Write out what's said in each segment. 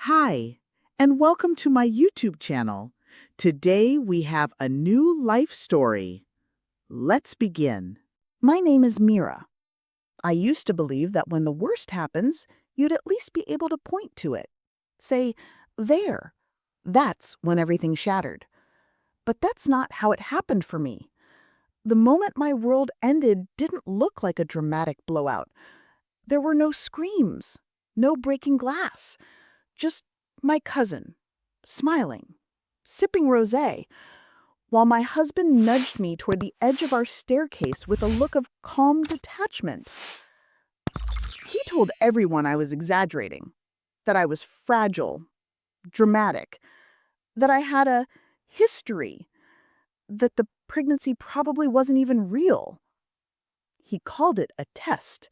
Hi, and welcome to my YouTube channel. Today we have a new life story. Let's begin. My name is Mira. I used to believe that when the worst happens, you'd at least be able to point to it. Say, there. That's when everything shattered. But that's not how it happened for me. The moment my world ended didn't look like a dramatic blowout. There were no screams, no breaking glass, just my cousin, smiling, sipping rosé, while my husband nudged me toward the edge of our staircase with a look of calm detachment. He told everyone I was exaggerating, that I was fragile, dramatic, that I had a history, that the pregnancy probably wasn't even real. He called it a test,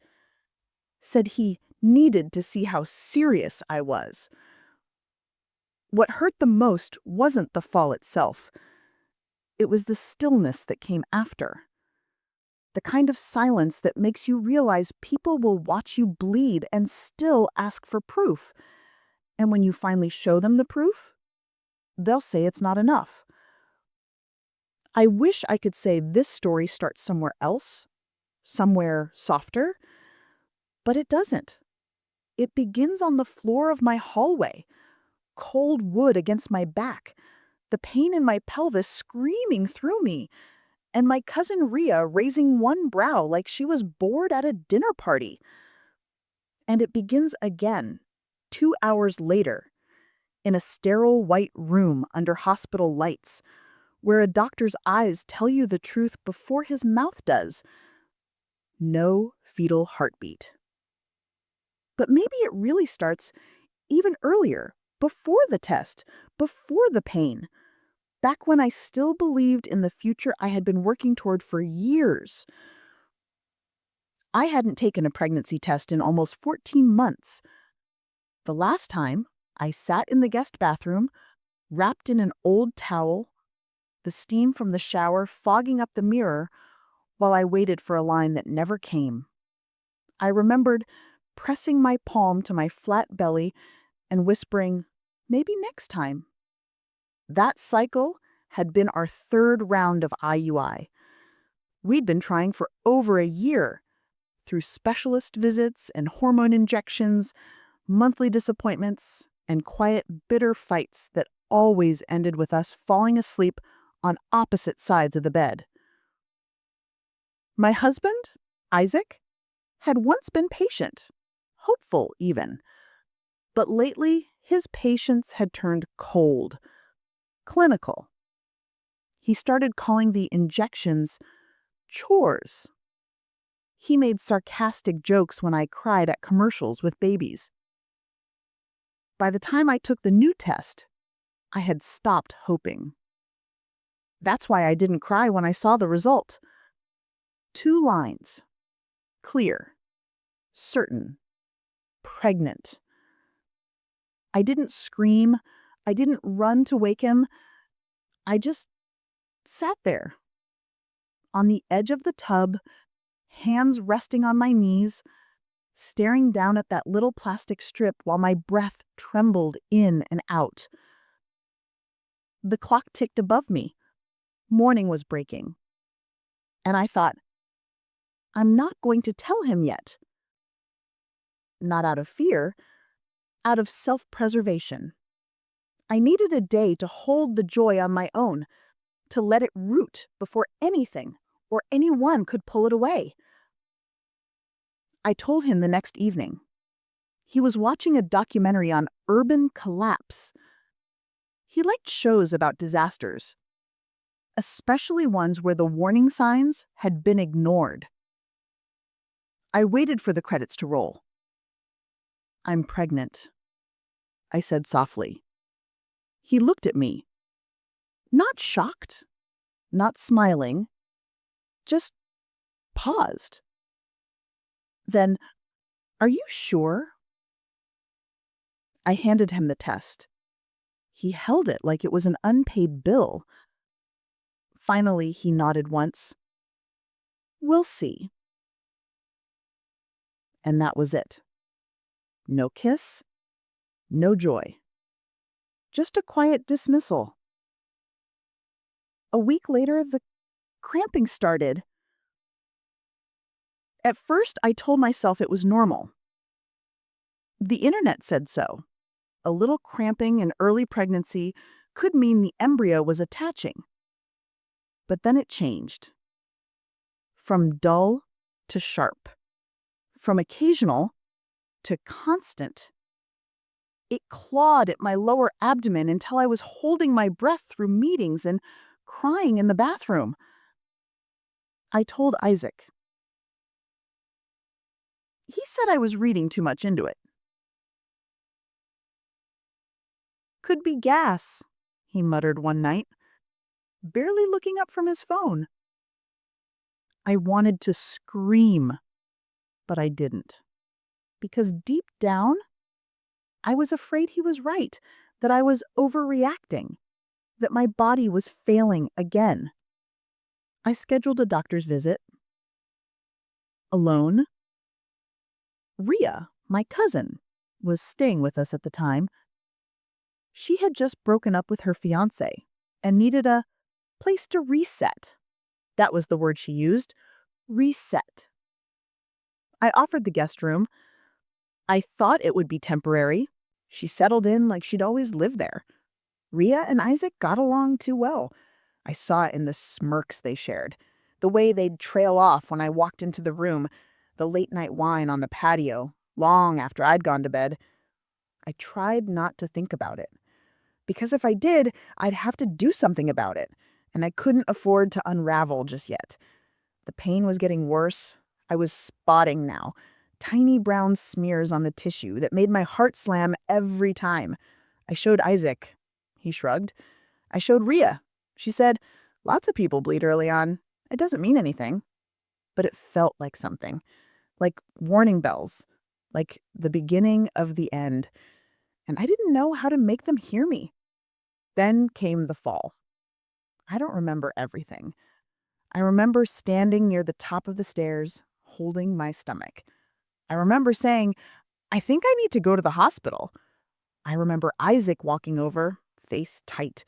said he needed to see how serious I was. What hurt the most wasn't the fall itself. It was the stillness that came after. The kind of silence that makes you realize people will watch you bleed and still ask for proof. And when you finally show them the proof, they'll say it's not enough. I wish I could say this story starts somewhere else, somewhere softer, but it doesn't. It begins on the floor of my hallway, cold wood against my back, the pain in my pelvis screaming through me, and my cousin Ria raising one brow like she was bored at a dinner party. And it begins again, 2 hours later, in a sterile white room under hospital lights, where a doctor's eyes tell you the truth before his mouth does. No fetal heartbeat. But maybe it really starts even earlier, before the test, before the pain, back when I still believed in the future I had been working toward for years. I hadn't taken a pregnancy test in almost 14 months. The last time, I sat in the guest bathroom, wrapped in an old towel, the steam from the shower fogging up the mirror, while I waited for a line that never came. I remembered pressing my palm to my flat belly and whispering, maybe next time. That cycle had been our third round of IUI. We'd been trying for over a year, through specialist visits and hormone injections, monthly disappointments, and quiet, bitter fights that always ended with us falling asleep on opposite sides of the bed. My husband, Isaac, had once been patient, hopeful even, but lately his patience had turned cold, clinical. He started calling the injections chores. He made sarcastic jokes when I cried at commercials with babies. By the time I took the new test, I had stopped hoping. That's why I didn't cry when I saw the result. 2 lines. Clear. Certain. Pregnant. I didn't scream. I didn't run to wake him. I just sat there, on the edge of the tub, hands resting on my knees, staring down at that little plastic strip while my breath trembled in and out. The clock ticked above me. Morning was breaking. And I thought, I'm not going to tell him yet. Not out of fear, out of self-preservation. I needed a day to hold the joy on my own, to let it root before anything or anyone could pull it away. I told him the next evening. He was watching a documentary on urban collapse. He liked shows about disasters, especially ones where the warning signs had been ignored. I waited for the credits to roll. I'm pregnant, I said softly. He looked at me, not shocked, not smiling, just paused. Then, are you sure? I handed him the test. He held it like it was an unpaid bill. Finally, he nodded once. We'll see. And that was it. No kiss, no joy. just a quiet dismissal. A week later, the cramping started. At first, I told myself it was normal. The internet said so. A little cramping in early pregnancy could mean the embryo was attaching. But then it changed. From dull to sharp. From occasional to constant. It clawed at my lower abdomen until I was holding my breath through meetings and crying in the bathroom. I told Isaac. He said I was reading too much into it. Could be gas, he muttered one night, barely looking up from his phone. I wanted to scream, but I didn't. Because deep down, I was afraid he was right, that I was overreacting, that my body was failing again. I scheduled a doctor's visit. Alone. Rhea, my cousin, was staying with us at the time. She had just broken up with her fiancé and needed a place to reset. That was the word she used. Reset. I offered the guest room. I thought it would be temporary. She settled in like she'd always lived there. Rhea and Isaac got along too well. I saw it in the smirks they shared, the way they'd trail off when I walked into the room, the late-night wine on the patio, long after I'd gone to bed. I tried not to think about it, because if I did, I'd have to do something about it, and I couldn't afford to unravel just yet. The pain was getting worse. I was spotting now, tiny brown smears on the tissue that made my heart slam every time. I showed Isaac. He shrugged. I showed Rhea. She said, "Lots of people bleed early on. It doesn't mean anything." But it felt like something, like warning bells, like the beginning of the end. And I didn't know how to make them hear me. Then came the fall. I don't remember everything. I remember standing near the top of the stairs, holding my stomach. I remember saying, "I think I need to go to the hospital." I remember Isaac walking over, face tight.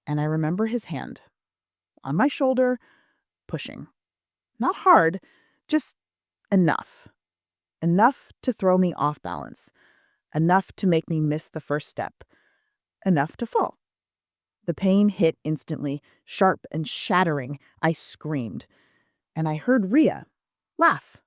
And I remember his hand on my shoulder, pushing. Not hard, just enough. Enough to throw me off balance. Enough to make me miss the first step. Enough to fall. The pain hit instantly, sharp and shattering. I screamed. And I heard Rhea laugh.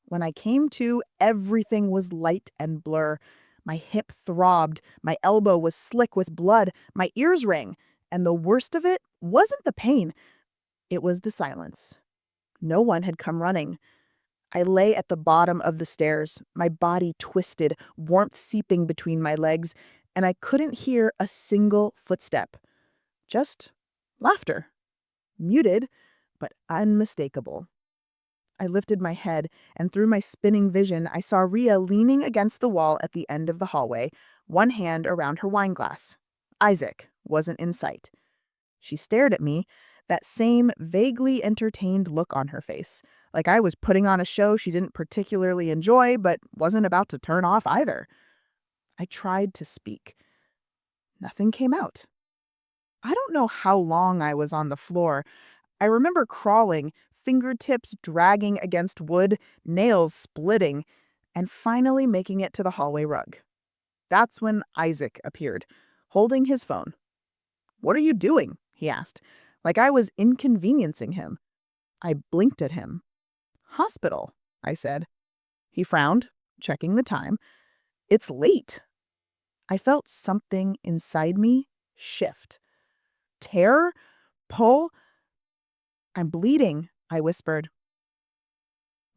When I came to, everything was light and blur. My hip throbbed. My elbow was slick with blood. My ears rang. And the worst of it wasn't the pain. It was the silence. No one had come running. I lay at the bottom of the stairs, my body twisted, warmth seeping between my legs, and I couldn't hear a single footstep. Just laughter. Muted, but unmistakable. I lifted my head, and through my spinning vision, I saw Rhea leaning against the wall at the end of the hallway, one hand around her wine glass. Isaac wasn't in sight. She stared at me, that same vaguely entertained look on her face, like I was putting on a show she didn't particularly enjoy but wasn't about to turn off either. I tried to speak. Nothing came out. I don't know how long I was on the floor. I remember crawling, fingertips dragging against wood, nails splitting, and finally making it to the hallway rug. That's when Isaac appeared, holding his phone. "What are you doing?" he asked, like I was inconveniencing him. I blinked at him. "Hospital," I said. He frowned, checking the time. "It's late." I felt something inside me shift. Terror? Pull? "I'm bleeding," I whispered.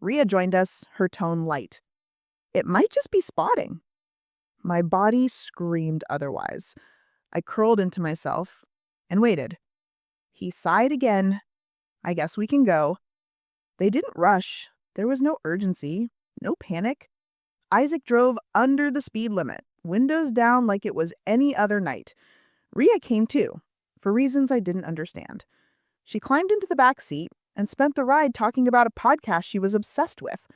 Rhea joined us, her tone light. "It might just be spotting." My body screamed otherwise. I curled into myself and waited. He sighed again. "I guess we can go." They didn't rush. There was no urgency, no panic. Isaac drove under the speed limit, windows down like it was any other night. Rhea came too, for reasons I didn't understand. She climbed into the back seat and spent the ride talking about a podcast she was obsessed with.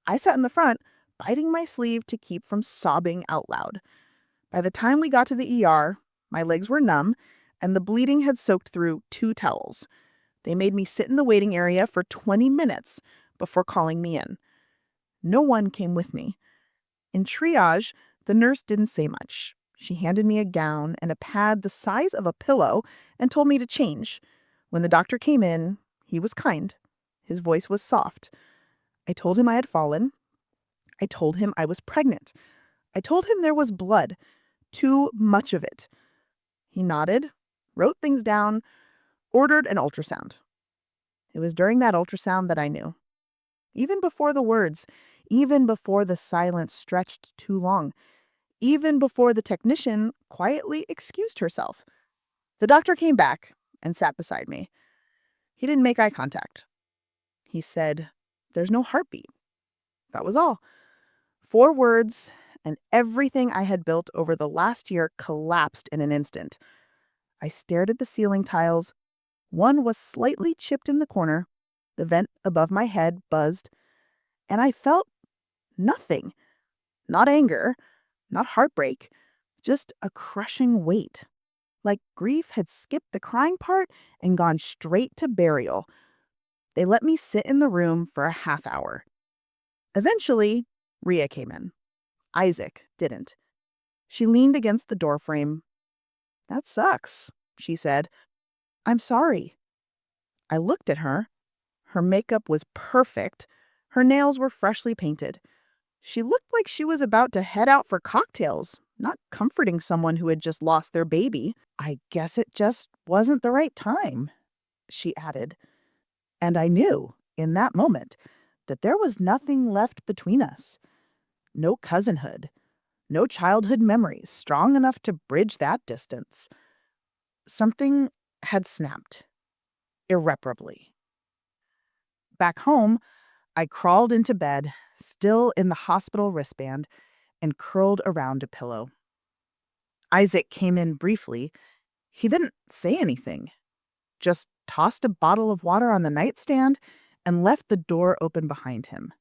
I sat in the front, biting my sleeve to keep from sobbing out loud. By the time we got to the ER, My legs were numb, and the bleeding had soaked through 2 towels. They made me sit in the waiting area for 20 minutes before calling me in. No one came with me. In triage, the nurse didn't say much. She handed me a gown and a pad the size of a pillow and told me to change. When the doctor came in, he was kind. His voice was soft. I told him I had fallen. I told him I was pregnant. I told him there was blood, too much of it. He nodded, wrote things down, ordered an ultrasound. It was during that ultrasound that I knew. Even before the words, even before the silence stretched too long, even before the technician quietly excused herself. The doctor came back and sat beside me. He didn't make eye contact. He said, "There's no heartbeat." That was all. 4 words, and everything I had built over the last year collapsed in an instant. I stared at the ceiling tiles. One was slightly chipped in the corner. The vent above my head buzzed, and I felt nothing. Not anger, not heartbreak, just a crushing weight. Like grief had skipped the crying part and gone straight to burial. They let me sit in the room for a half hour. Eventually, Rhea came in. Isaac didn't. She leaned against the doorframe. "That sucks," she said. "I'm sorry." I looked at her. Her makeup was perfect. Her nails were freshly painted. She looked like she was about to head out for cocktails, not comforting someone who had just lost their baby. "I guess it just wasn't the right time," she added. And I knew, in that moment, that there was nothing left between us. No cousinhood, no childhood memories strong enough to bridge that distance. Something had snapped, irreparably. Back home, I crawled into bed, still in the hospital wristband, and curled around a pillow. Isaac came in briefly. He didn't say anything, just tossed a bottle of water on the nightstand and left the door open behind him.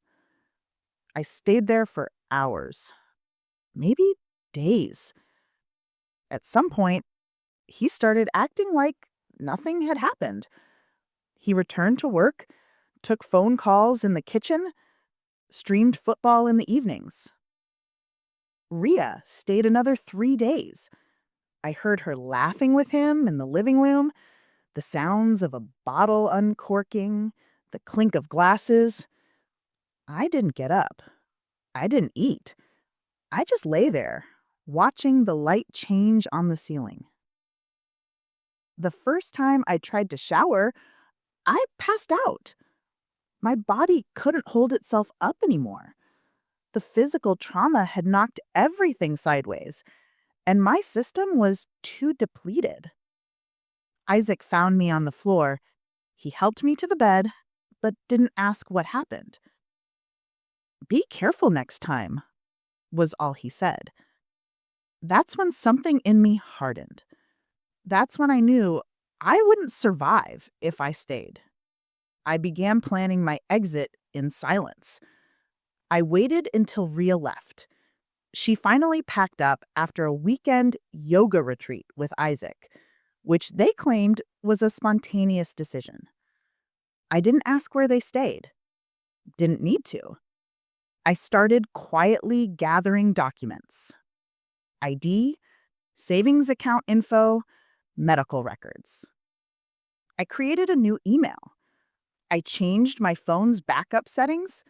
I stayed there for hours, maybe days. At some point, he started acting like nothing had happened. He returned to work, took phone calls in the kitchen, streamed football in the evenings. Rhea stayed another 3 days. I heard her laughing with him in the living room, the sounds of a bottle uncorking, the clink of glasses. I didn't get up. I didn't eat. I just lay there, watching the light change on the ceiling. The first time I tried to shower, I passed out. My body couldn't hold itself up anymore. The physical trauma had knocked everything sideways, and my system was too depleted. Isaac found me on the floor. He helped me to the bed, but didn't ask what happened. "Be careful next time," was all he said. That's when something in me hardened. That's when I knew I wouldn't survive if I stayed. I began planning my exit in silence. I waited until Rhea left. She finally packed up after a weekend yoga retreat with Isaac, which they claimed was a spontaneous decision. I didn't ask where they stayed. Didn't need to. I started quietly gathering documents: ID, savings account info, medical records. I created a new email. I changed my phone's backup settings.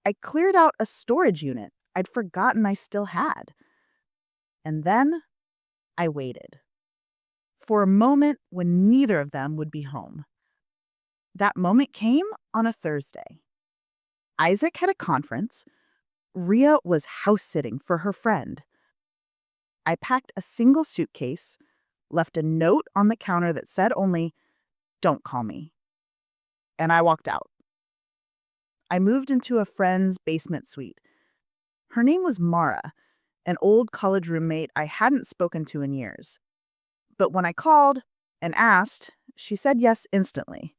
I cleared out a storage unit I'd forgotten I still had. And then I waited for a moment when neither of them would be home. That moment came on a Thursday. Isaac had a conference. Rhea was house sitting for her friend. I packed a single suitcase, left a note on the counter that said only, "Don't call me," and I walked out. I moved into a friend's basement suite. Her name was Mara, an old college roommate I hadn't spoken to in years. But when I called and asked, she said yes instantly.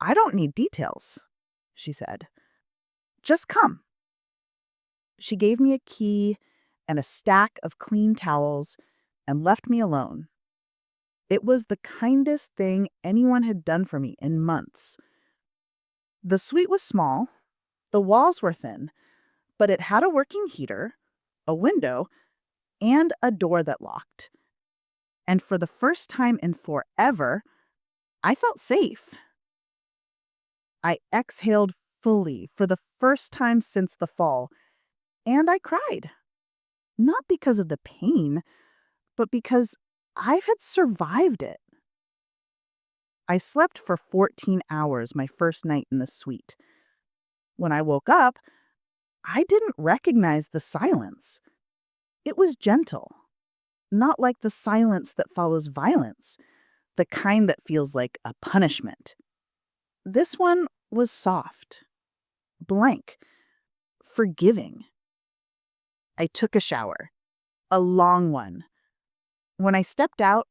"I don't need details," she said. "Just come." She gave me a key and a stack of clean towels, and left me alone. It was the kindest thing anyone had done for me in months. The suite was small, the walls were thin, but it had a working heater, a window, and a door that locked. And for the first time in forever, I felt safe. I exhaled fully for the first time since the fall, and I cried. Not because of the pain, but because I had survived it. I slept for 14 hours my first night in the suite. When I woke up, I didn't recognize the silence. It was gentle, not like the silence that follows violence, the kind that feels like a punishment. This one was soft, blank, forgiving. I took a shower, a long one. When I stepped out,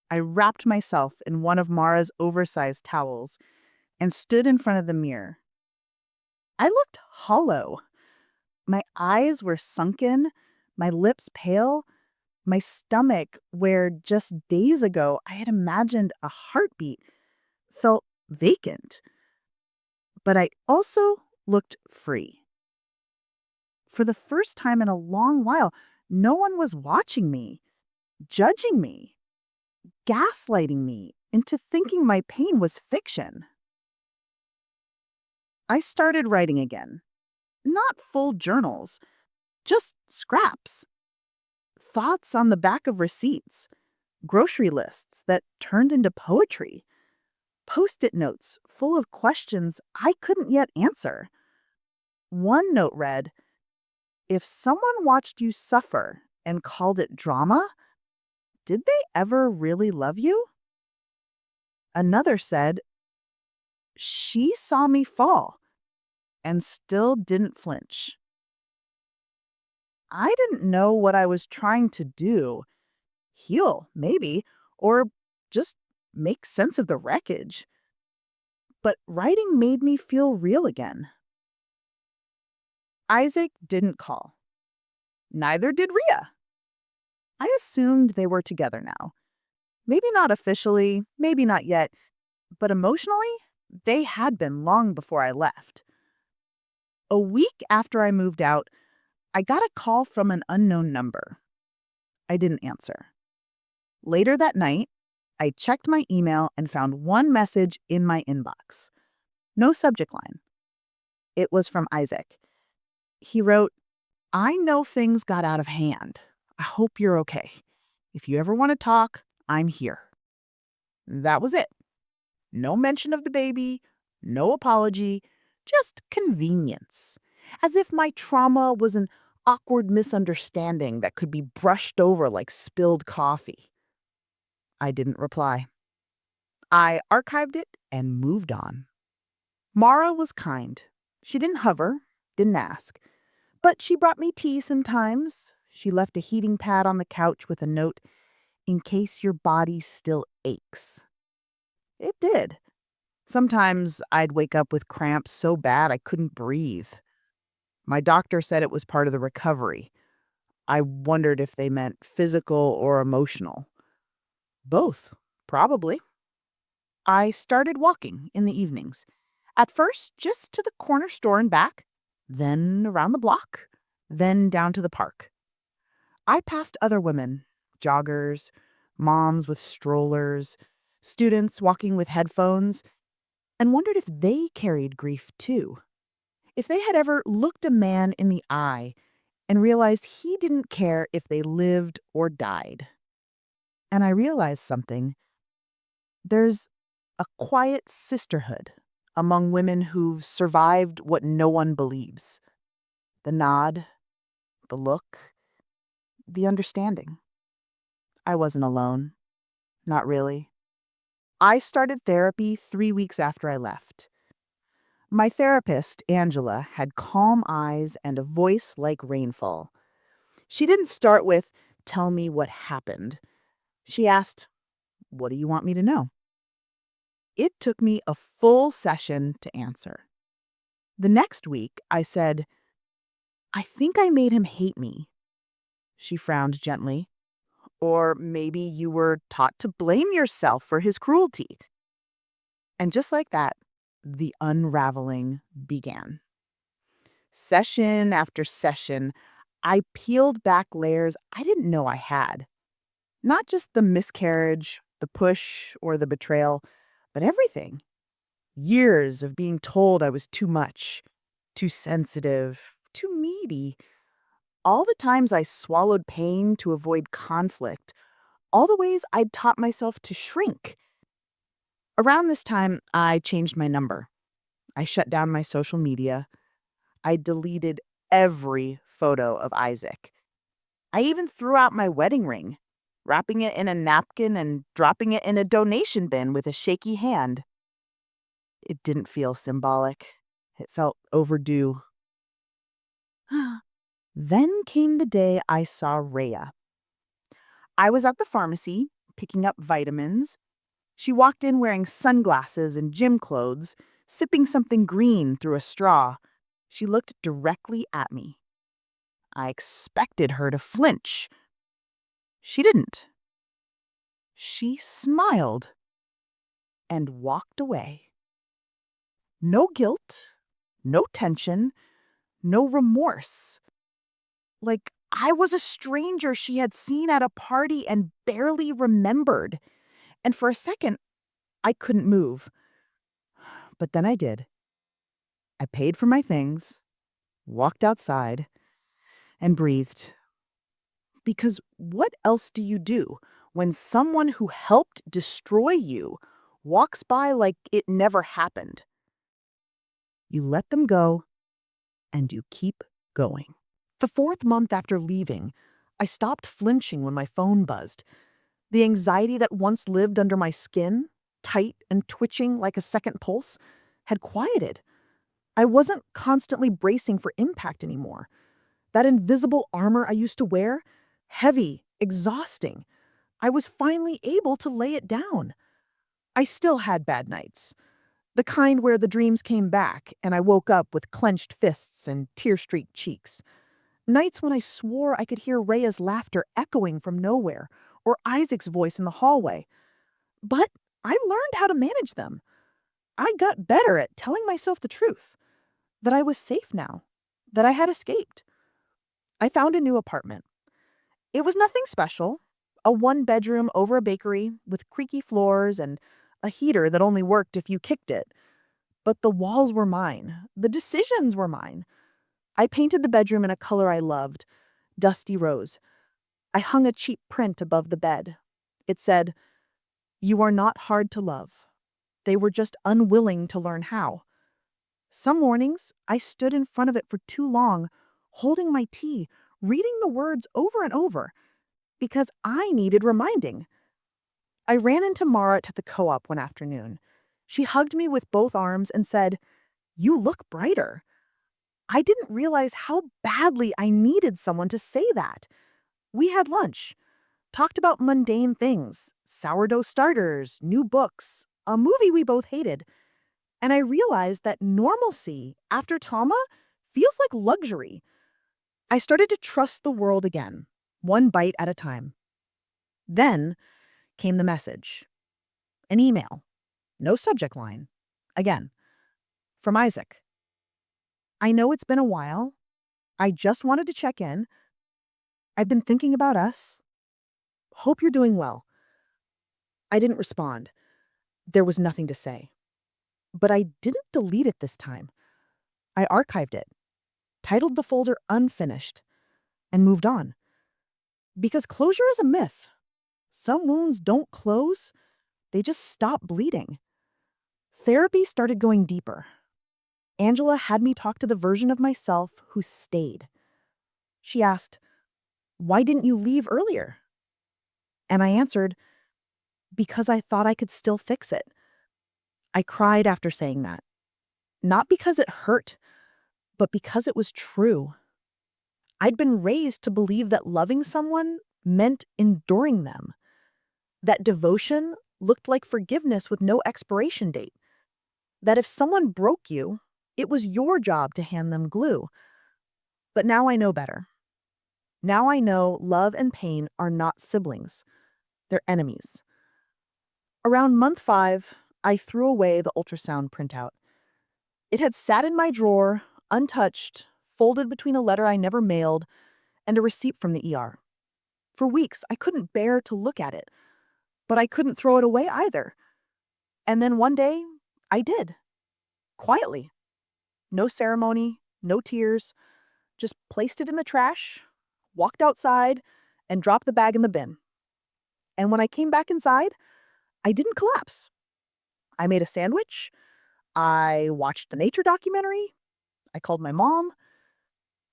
I wrapped myself in one of Mara's oversized towels and stood in front of the mirror. I looked hollow. My eyes were sunken, my lips pale, my stomach, where just days ago I had imagined a heartbeat, felt vacant. But I also looked free. For the first time in a long while, no one was watching me, judging me, gaslighting me into thinking my pain was fiction. I started writing again. Not full journals, just scraps. Thoughts on the back of receipts, grocery lists that turned into poetry, post-it notes full of questions I couldn't yet answer. One note read, "If someone watched you suffer and called it drama, did they ever really love you?" Another said, "She saw me fall and still didn't flinch." I didn't know what I was trying to do. Heal, maybe, or just make sense of the wreckage. But writing made me feel real again. Isaac didn't call. Neither did Rhea. I assumed they were together now. Maybe not officially, maybe not yet, but emotionally, they had been long before I left. A week after I moved out, I got a call from an unknown number. I didn't answer. Later that night, I checked my email and found one message in my inbox. No subject line. It was from Isaac. He wrote, "I know things got out of hand. I hope you're okay. If you ever want to talk, I'm here." That was it. No mention of the baby, no apology, just convenience. As if my trauma was an awkward misunderstanding that could be brushed over like spilled coffee. I didn't reply. I archived it and moved on. Mara was kind. She didn't hover, didn't ask. But she brought me tea sometimes. She left a heating pad on the couch with a note, "In case your body still aches." It did. Sometimes I'd wake up with cramps so bad I couldn't breathe. My doctor said it was part of the recovery. I wondered if they meant physical or emotional. Both, probably. I started walking in the evenings. At first, just to the corner store and back, then around the block, then down to the park. I passed other women, joggers, moms with strollers, students walking with headphones, and wondered if they carried grief too. If they had ever looked a man in the eye and realized he didn't care if they lived or died. And I realized something. There's a quiet sisterhood among women who've survived what no one believes. The nod, the look, the understanding. I wasn't alone. Not really. I started therapy 3 weeks after I left. My therapist, Angela, had calm eyes and a voice like rainfall. She didn't start with, "Tell me what happened." She asked, "What do you want me to know?" It took me a full session to answer. The next week, I said, "I think I made him hate me." She frowned gently. Or maybe you were taught to blame yourself for his cruelty. And just like that, the unraveling began. Session after session, I peeled back layers I didn't know I had. Not just the miscarriage, the push, or the betrayal, but everything. Years of being told I was too much, too sensitive, too needy. All the times I swallowed pain to avoid conflict. All the ways I'd taught myself to shrink. Around this time, I changed my number. I shut down my social media. I deleted every photo of Isaac. I even threw out my wedding ring, wrapping it in a napkin and dropping it in a donation bin with a shaky hand. It didn't feel symbolic. It felt overdue. Then came the day I saw Rhea. I was at the pharmacy, picking up vitamins. She walked in wearing sunglasses and gym clothes, sipping something green through a straw. She looked directly at me. I expected her to flinch. She didn't. She smiled and walked away. No guilt, no tension, no remorse. Like I was a stranger she had seen at a party and barely remembered. And for a second, I couldn't move. But then I did. I paid for my things, walked outside, and breathed. Because what else do you do when someone who helped destroy you walks by like it never happened? You let them go and you keep going. The fourth month after leaving, I stopped flinching when my phone buzzed. The anxiety that once lived under my skin, tight and twitching like a second pulse, had quieted. I wasn't constantly bracing for impact anymore. That invisible armor I used to wear, heavy, exhausting, I was finally able to lay it down. I still had bad nights. The kind where the dreams came back and I woke up with clenched fists and tear-streaked cheeks. Nights when I swore I could hear Rhea's laughter echoing from nowhere or Isaac's voice in the hallway. But I learned how to manage them. I got better at telling myself the truth, that I was safe now, that I had escaped. I found a new apartment. It was nothing special, a one-bedroom over a bakery with creaky floors and a heater that only worked if you kicked it. But the walls were mine. The decisions were mine. I painted the bedroom in a color I loved, dusty rose. I hung a cheap print above the bed. It said, "You are not hard to love. They were just unwilling to learn how." Some mornings, I stood in front of it for too long, holding my tea, reading the words over and over, because I needed reminding. I ran into Mara at the co-op one afternoon. She hugged me with both arms and said, "You look brighter." I didn't realize how badly I needed someone to say that. We had lunch, talked about mundane things, sourdough starters, new books, a movie we both hated, and I realized that normalcy after trauma feels like luxury. I started to trust the world again, one bite at a time. Then came the message. An email. No subject line. Again, from Isaac. "I know it's been a while. I just wanted to check in. I've been thinking about us. Hope you're doing well." I didn't respond. There was nothing to say. But I didn't delete it this time. I archived it, titled the folder Unfinished, and moved on. Because closure is a myth. Some wounds don't close, they just stop bleeding. Therapy started going deeper. Angela had me talk to the version of myself who stayed. She asked, "Why didn't you leave earlier?" And I answered, "Because I thought I could still fix it." I cried after saying that. Not because it hurt, but because it was true. I'd been raised to believe that loving someone meant enduring them. That devotion looked like forgiveness with no expiration date. That if someone broke you, it was your job to hand them glue. But now I know better. Now I know love and pain are not siblings, they're enemies. Around month 5, I threw away the ultrasound printout. It had sat in my drawer, untouched, folded between a letter I never mailed and a receipt from the ER. For weeks, I couldn't bear to look at it, but I couldn't throw it away either. And then one day, I did. Quietly. No ceremony, no tears, just placed it in the trash, walked outside, and dropped the bag in the bin. And when I came back inside, I didn't collapse. I made a sandwich, I watched a nature documentary, I called my mom,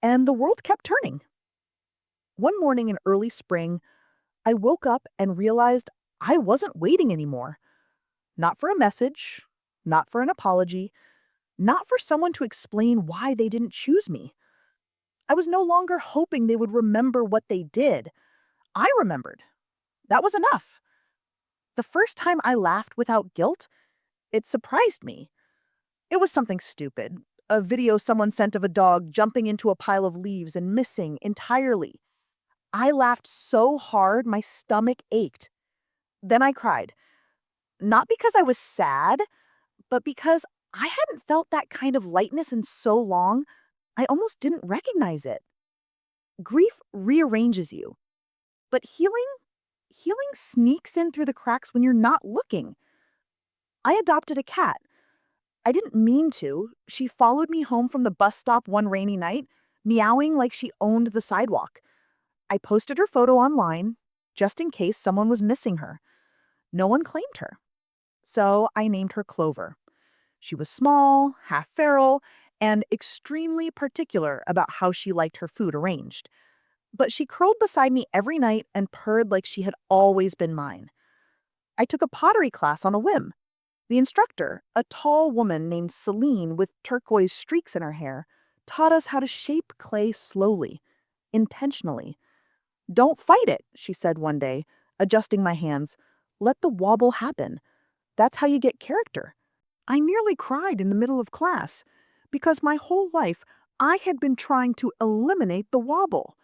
and the world kept turning. One morning in early spring, I woke up and realized I wasn't waiting anymore. Not for a message, not for an apology, not for someone to explain why they didn't choose me. I was no longer hoping they would remember what they did. I remembered. That was enough. The first time I laughed without guilt, it surprised me. It was something stupid. A video someone sent of a dog jumping into a pile of leaves and missing entirely. I laughed so hard my stomach ached. Then I cried. Not because I was sad, but because I hadn't felt that kind of lightness in so long, I almost didn't recognize it. Grief rearranges you, but healing sneaks in through the cracks when you're not looking. I adopted a cat. I didn't mean to. She followed me home from the bus stop one rainy night, meowing like she owned the sidewalk. I posted her photo online, just in case someone was missing her. No one claimed her. So I named her Clover. She was small, half feral, and extremely particular about how she liked her food arranged. But she curled beside me every night and purred like she had always been mine. I took a pottery class on a whim. The instructor, a tall woman named Celine with turquoise streaks in her hair, taught us how to shape clay slowly, intentionally. "Don't fight it," she said one day, adjusting my hands. "Let the wobble happen. That's how you get character." I nearly cried in the middle of class because my whole life I had been trying to eliminate the wobble,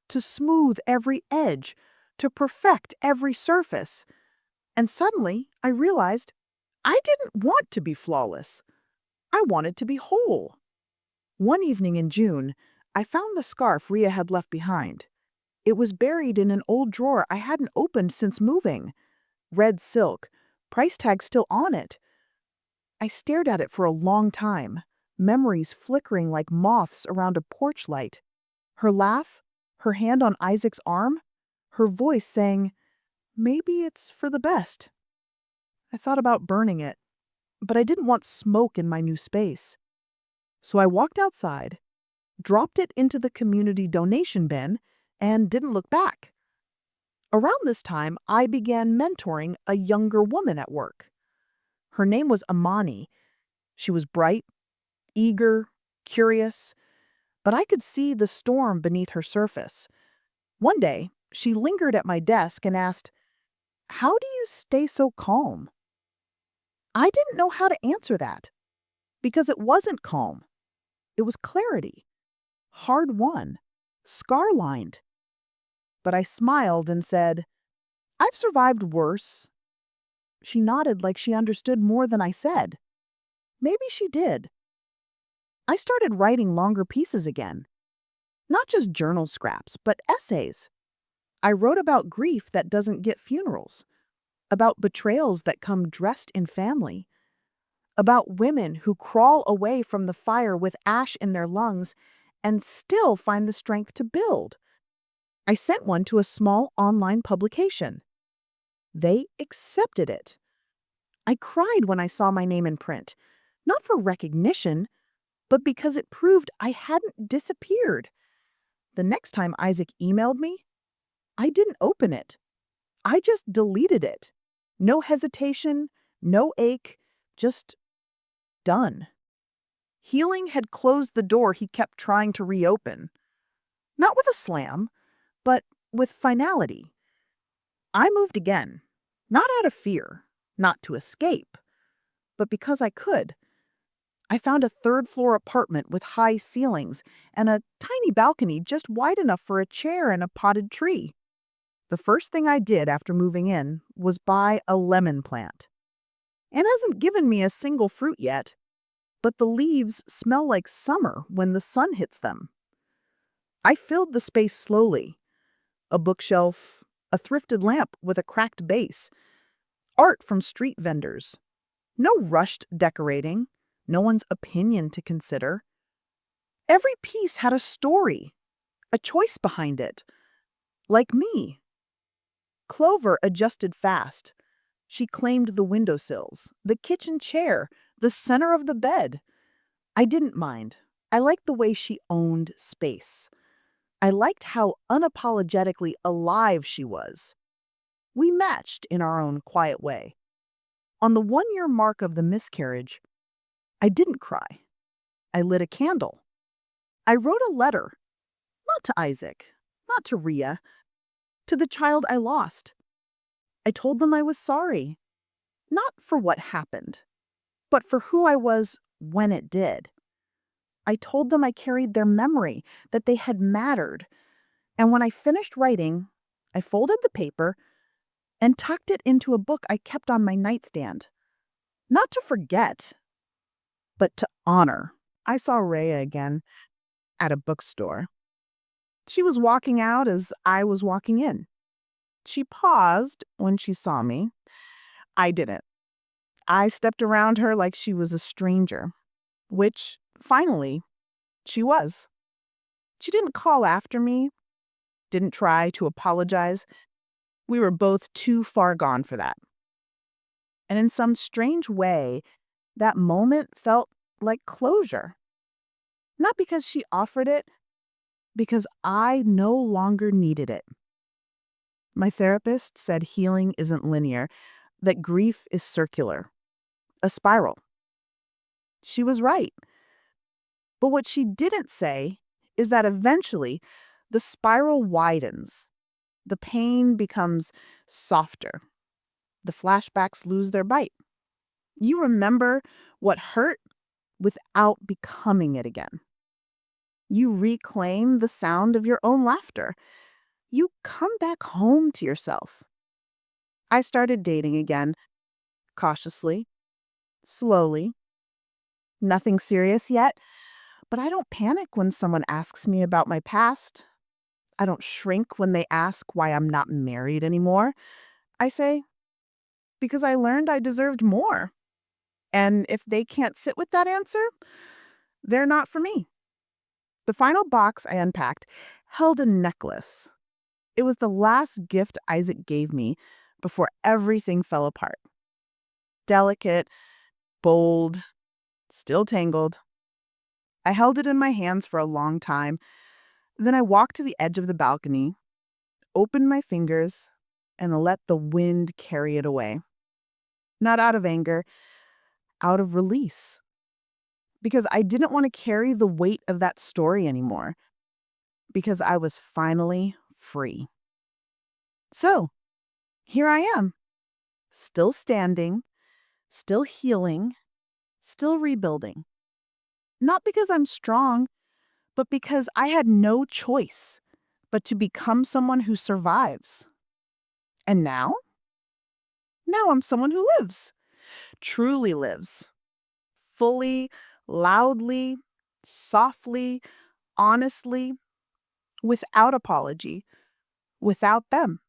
to smooth every edge, to perfect every surface. And suddenly I realized I didn't want to be flawless. I wanted to be whole. One evening in June, I found the scarf Ria had left behind. It was buried in an old drawer I hadn't opened since moving. Red silk, price tag still on it. I stared at it for a long time, memories flickering like moths around a porch light. Her laugh, her hand on Isaac's arm, her voice saying, "Maybe it's for the best." I thought about burning it, but I didn't want smoke in my new space. So I walked outside, dropped it into the community donation bin, and didn't look back. Around this time, I began mentoring a younger woman at work. Her name was Amani. She was bright, eager, curious, but I could see the storm beneath her surface. One day, she lingered at my desk and asked, "How do you stay so calm?" I didn't know how to answer that, because it wasn't calm. It was clarity, hard won, scar-lined. But I smiled and said, "I've survived worse." She nodded like she understood more than I said. Maybe she did. I started writing longer pieces again. Not just journal scraps, but essays. I wrote about grief that doesn't get funerals, about betrayals that come dressed in family, about women who crawl away from the fire with ash in their lungs and still find the strength to build. I sent one to a small online publication. They accepted it. I cried when I saw my name in print, not for recognition, but because it proved I hadn't disappeared. The next time Isaac emailed me, I didn't open it. I just deleted it. No hesitation, no ache, just done. Healing had closed the door he kept trying to reopen. Not with a slam, but with finality. I moved again, not out of fear, not to escape, but because I could. I found a third-floor apartment with high ceilings and a tiny balcony just wide enough for a chair and a potted tree. The first thing I did after moving in was buy a lemon plant. It hasn't given me a single fruit yet, but the leaves smell like summer when the sun hits them. I filled the space slowly. A bookshelf, a thrifted lamp with a cracked base, art from street vendors. No rushed decorating, no one's opinion to consider. Every piece had a story, a choice behind it. Like me. Clover adjusted fast. She claimed the windowsills, the kitchen chair, the center of the bed. I didn't mind. I liked the way she owned space. I liked how unapologetically alive she was. We matched in our own quiet way. On the 1-year mark of the miscarriage, I didn't cry. I lit a candle. I wrote a letter, not to Isaac, not to Rhea, to the child I lost. I told them I was sorry, not for what happened, but for who I was when it did. I told them I carried their memory, that they had mattered. And when I finished writing, I folded the paper and tucked it into a book I kept on my nightstand. Not to forget, but to honor. I saw Rhea again at a bookstore. She was walking out as I was walking in. She paused when she saw me. I didn't. I stepped around her like she was a stranger, which, finally, she was. She didn't call after me, didn't try to apologize. We were both too far gone for that. And in some strange way, that moment felt like closure. Not because she offered it, because I no longer needed it. My therapist said healing isn't linear, that grief is circular, a spiral. She was right. But what she didn't say is that eventually the spiral widens. The pain becomes softer. The flashbacks lose their bite. You remember what hurt without becoming it again. You reclaim the sound of your own laughter. You come back home to yourself. I started dating again, cautiously, slowly. Nothing serious yet, but I don't panic when someone asks me about my past. I don't shrink when they ask why I'm not married anymore. I say, because I learned I deserved more. And if they can't sit with that answer, they're not for me. The final box I unpacked held a necklace. It was the last gift Isaac gave me before everything fell apart. Delicate, bold, still tangled. I held it in my hands for a long time. Then I walked to the edge of the balcony, opened my fingers, and let the wind carry it away. Not out of anger, out of release. Because I didn't want to carry the weight of that story anymore. Because I was finally free. So, here I am, still standing, still healing, still rebuilding. Not because I'm strong, but because I had no choice but to become someone who survives. And now? Now I'm someone who lives, truly lives. Fully, loudly, softly, honestly, without apology, without them.